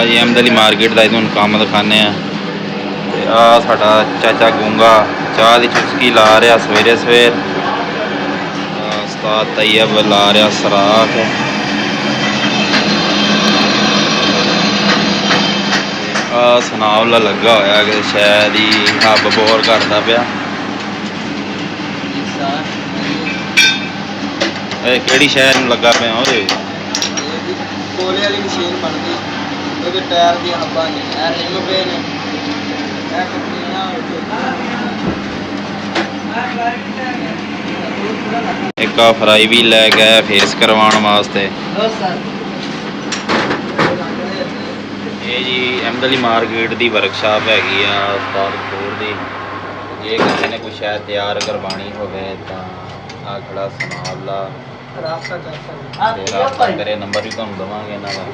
जी Ahmad Ali market का तुहानू काम दिखाने आ साडा चाचा गूंगा चाह की चुस्की ला रहा सवेरे सवेर। उस्ताद तैयब ला रहा सराख। सनावला लगा होया कि शायद ही हब बोर करता पिया। किहड़ी शहर लगा पिया ओए? कोले वाली मशीन बनती ਉਹਦੇ ਟਾਇਰ ਦੀਆਂ ਹੱਬਾਂ ਨੇ ਇਹ ਰਿਮ ਪਏ ਨੇ ਇਹ ਕੰਪਨੀਆਂ एक आ फ्राई भी लै गए फेस करवाने वास्ते। ये जी अहमद अली मार्केट की वर्कशॉप हैगी आ उस्ताद कपूर दी। जे किसी ने कोई शायद तैयार करवानी होवे तां आ खड़ा सनावला राबता करे। नंबर भी तुहानू देवांगे इन्हां दा।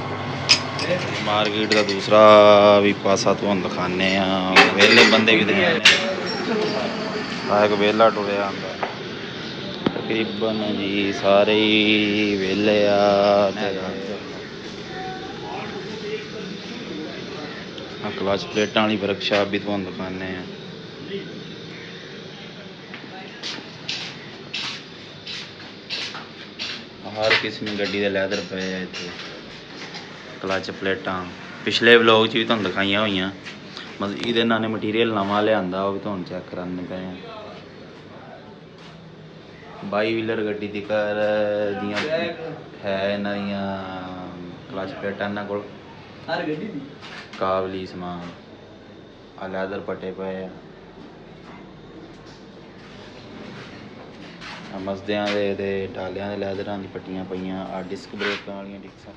मार्केट का दूसरा भी पासा तुहानू दिखाने वेले बंदे भी दिखाने। एक वेला टुरिया आंदा तकरीबन जी सारे ही वेले क्लच प्लेटां वाली वर्कशॉप भी तुहानू दिखाने। हर किस्म की गड्डी के लैदर पे इत्थे क्लच प्लेटां पिछले व्लॉग च भी तुहानू दिखाइयां होईयां। मतलब इहदे नाल मटीरियल नवां लिआंदा ओह भी तुहानू चैक कराने पे। बाई व्हीलर गड्डी दी कर दियां है इन्हां दियां क्लच प्लेटां इन्हां कोल हर गड्डी दी काबली समान आ लैदर पट्टे पे मसदियां दे टालियां दे लैदरां दी पट्टियां पईयां। आ डिस्क ब्रेकां वालियां डिस्कां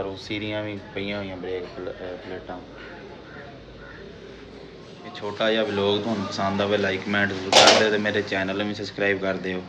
रूसी दियां भी पईयां होईयां ब्रेक प्लेटां। छोटा जिहा व्लॉग तुहानू पसंद आवे लाइक कमेंट जरूर कर दिओ ते मेरे चैनल नूं भी सबसक्राइब कर दिओ।